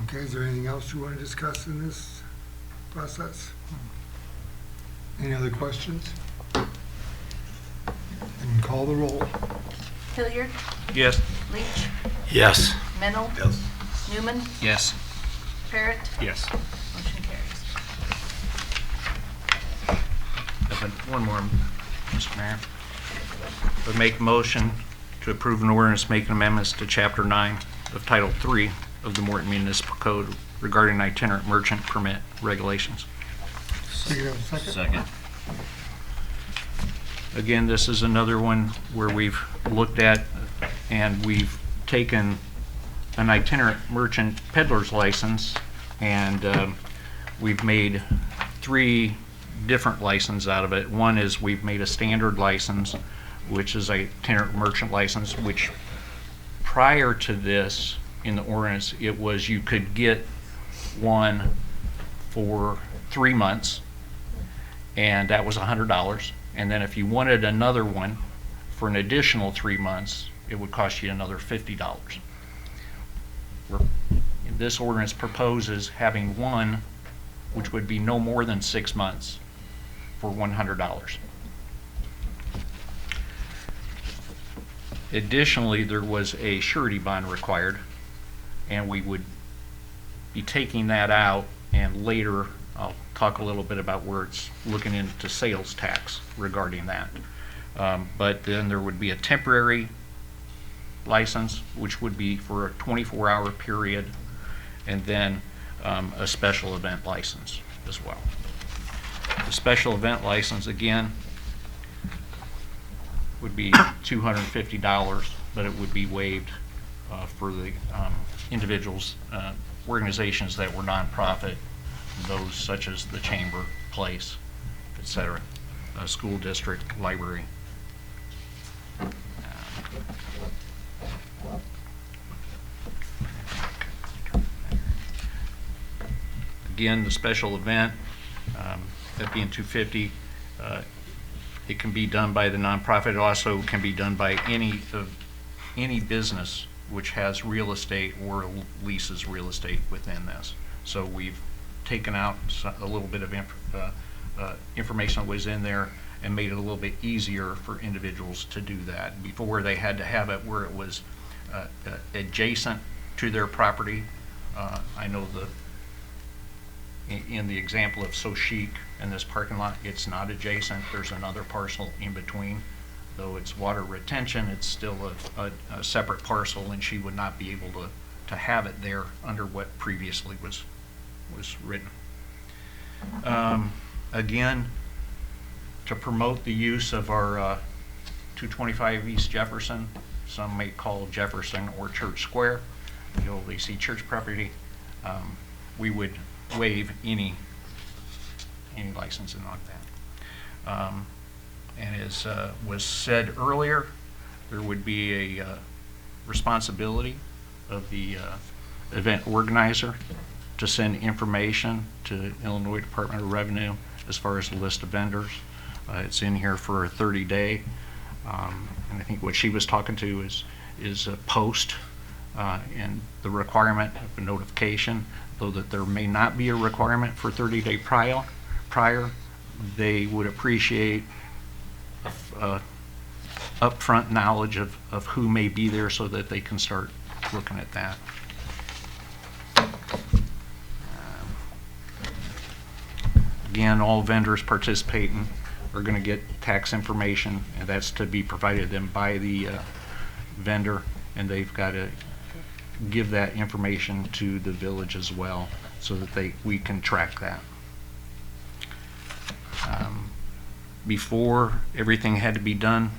Okay, is there anything else you want to discuss in this process? Any other questions? And call the roll. Hilliard, Yes. Leach, Yes. Mennel, Yes. Newman, Yes. Parrot, Yes. motion carries. One more, Mr. Mayor. I would make a motion to approve an ordinance making amendments to Chapter 9 of Title 3 of the Morton Municipal Code regarding itinerant merchant permit regulations. Do you have a second? Second. Again, this is another one where we've looked at and we've taken an itinerant merchant peddler's license and we've made 3 different licenses out of it. One is we've made a standard license, which is a itinerant merchant license, which prior to this in the ordinance, it was you could get one for 3 months and that was $100. And then if you wanted another one for an additional 3 months, it would cost you another $50. This ordinance proposes having one, which would be no more than 6 months, for $100. Additionally, there was a surety bond required, and we would be taking that out, and later I'll talk a little bit about where it's looking into sales tax regarding that. But then there would be a temporary license, which would be for a 24-hour period, and then a special event license as well. The special event license, again, would be $250, but it would be waived for the individuals, organizations that were nonprofit, those such as the chamber, place, etc., school district, library. Again, the special event, that being $250, it can be done by the nonprofit. It also can be done by any business which has real estate or leases real estate within this. So we've taken out a little bit of information that was in there and made it a little bit easier for individuals to do that. Before, they had to have it where it was adjacent to their property. I know in the example of So Chic in this parking lot, it's not adjacent. There's another parcel in between. Though it's water retention, it's still a separate parcel, and she would not be able to have it there under what previously was written. Again, to promote the use of our 225 East Jefferson, some may call Jefferson or Church Square, the old AC Church property, we would waive any licensing on that. And as was said earlier, there would be a responsibility of the event organizer to send information to Illinois Department of Revenue as far as the list of vendors. It's in here for a 30-day, and I think what she was talking to is a post and the requirement of a notification, though that there may not be a requirement for 30-day prior, they would appreciate upfront knowledge of who may be there so that they can start looking at that. Again, all vendors participating are going to get tax information, and that's to be provided them by the vendor, and they've got to give that information to the village as well so that we can track that. Before, everything had to be done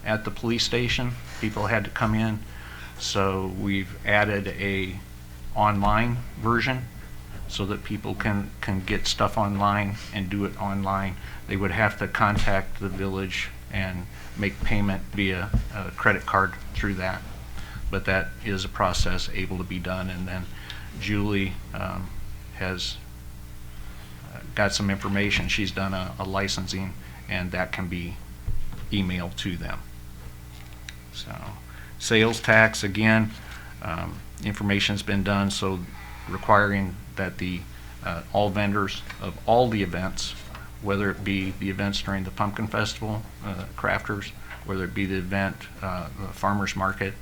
at the police station. People had to come in, so we've added a online version so that people can get stuff online and do it online. They would have to contact the village and make payment via a credit card through that. But that is a process able to be done, and then Julie has got some information. She's done a licensing, and that can be emailed to them. So, sales tax, again, information's been done, so requiring that all vendors of all the events, whether it be the events during the Pumpkin Festival, crafters, whether it be the event, the farmer's market,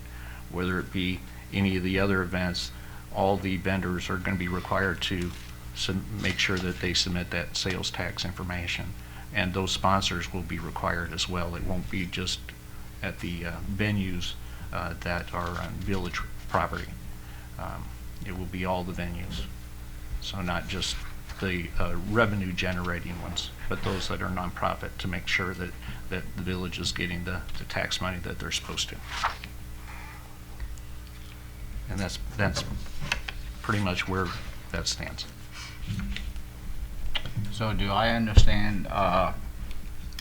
whether it be any of the other events, all the vendors are going to be required to make sure that they submit that sales tax information. And those sponsors will be required as well. It won't be just at the venues that are on village property. It will be all the venues. So not just the revenue generating ones, but those that are nonprofit, to make sure that the village is getting the tax money that they're supposed to. And that's pretty much where that stands. So do I understand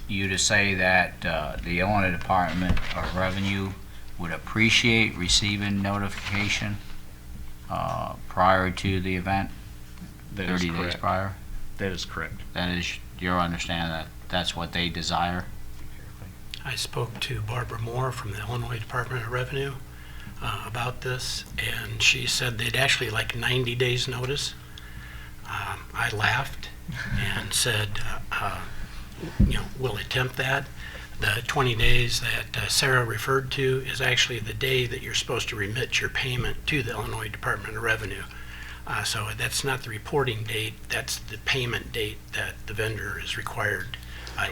you to say that the Illinois Department of Revenue would appreciate receiving notification prior to the event? That is 30 days correct. prior? That is correct. That is your understanding that that's what they desire? I spoke to Barbara Moore from the Illinois Department of Revenue about this, and she said they'd actually like 90 days notice. I laughed and said, we'll attempt that. The 20 days that Sarah referred to is actually the day that you're supposed to remit your payment to the Illinois Department of Revenue. So that's not the reporting date, that's the payment date that the vendor is required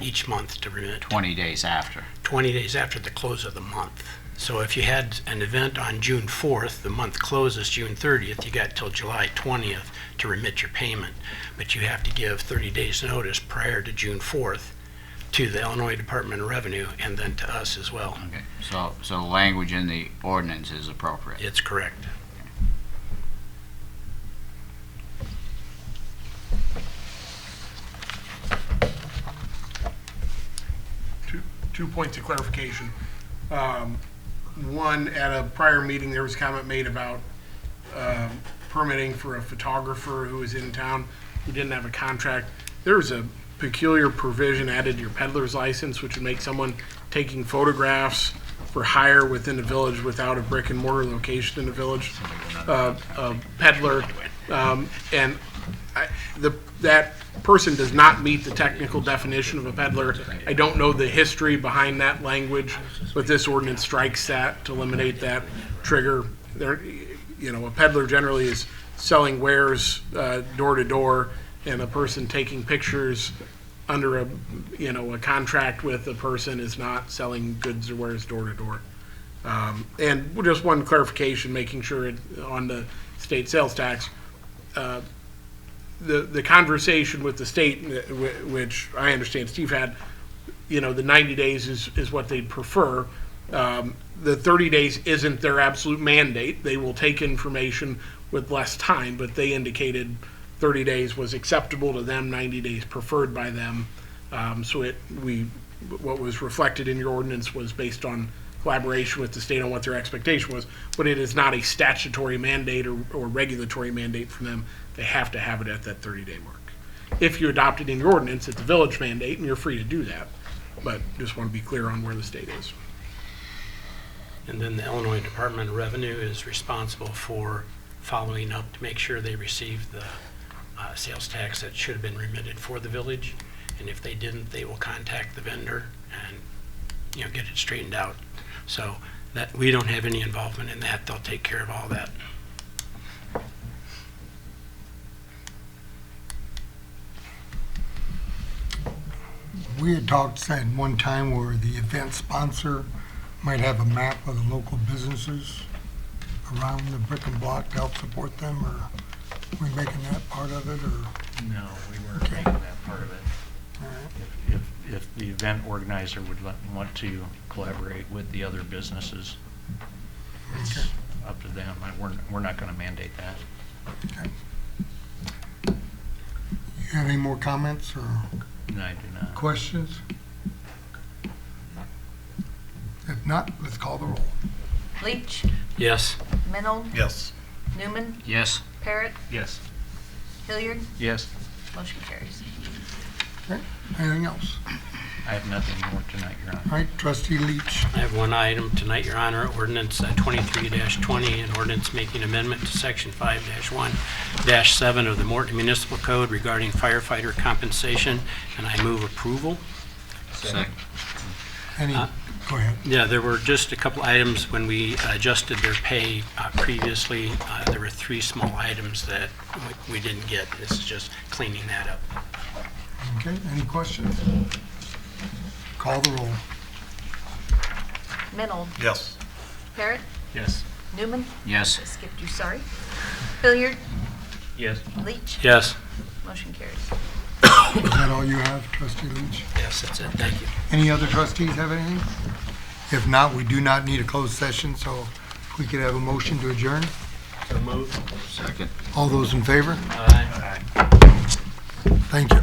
each month to remit. 20 days after? 20 days after the close of the month. So if you had an event on June 4th, the month closes June 30th, you got till July 20th to remit your payment. But you have to give 30 days notice prior to June 4th to the Illinois Department of Revenue and then to us as well. Okay. So the language in the ordinance is appropriate? It's correct. Two points of clarification. One, at a prior meeting, there was a comment made about permitting for a photographer who was in town who didn't have a contract. There was a peculiar provision added to your peddler's license, which would make someone taking photographs for hire within the village without a brick and mortar location in the village, a peddler And that person does not meet the technical definition of a peddler. I don't know the history behind that language, but this ordinance strikes that to eliminate that trigger. There, a peddler generally is selling wares door to door, and a person taking pictures under a contract with a person is not selling goods or wares door to door. And just one clarification, making sure on the state sales tax, the conversation with the state, which I understand Steve had, the 90 days is what they'd prefer. The 30 days isn't their absolute mandate. They will take information with less time, but they indicated 30 days was acceptable to them, 90 days preferred by them. What was reflected in your ordinance was based on collaboration with the state on what their expectation was, but it is not a statutory mandate or regulatory mandate for them. They have to have it at that 30-day mark. If you adopt it in your ordinance, it's a village mandate, and you're free to do that. But just want to be clear on where the state is. And then the Illinois Department of Revenue is responsible for following up to make sure they receive the sales tax that should have been remitted for the village. And if they didn't, they will contact the vendor and get it straightened out. So that we don't have any involvement in that. They'll take care of all that. We had talked at one time where the event sponsor might have a map of the local businesses around the brick and block to help support them, or are we making that part of it, or? No, we weren't making that part of it. All right. If the event organizer would want to collaborate with the other businesses, it's up to them. We're not going to mandate that. Okay. You have any more comments or No, I do not. questions? If not, let's call the roll. Leach, Yes. Minold, Yes. Newman, Yes. Parrot, Yes. Hilliard, Yes, motion carries. Okay. Anything else? I have nothing more tonight, Your Honor. All right, Trustee Leach. I have one item tonight, Your Honor, ordinance 23-20, an ordinance making amendment to section 5-1-7 of the Morton Municipal Code regarding firefighter compensation, and I move approval. Second. Any, go ahead. Yeah, there were just a couple items when we adjusted their pay previously. There were 3 small items that we didn't get. This is just cleaning that up. Okay, any questions? Call the roll. Minold, Yes. Parrot, Yes. Newman, Yes. I skipped you, sorry. Hilliard, Yes. Leach, Yes. motion carries. Is that all you have, Trustee Leach? Yes, that's it. Thank you. Any other trustees have anything? If not, we do not need a closed session, so if we could have a motion to adjourn. So moved. Second. All those in favor? Aye. Thank you.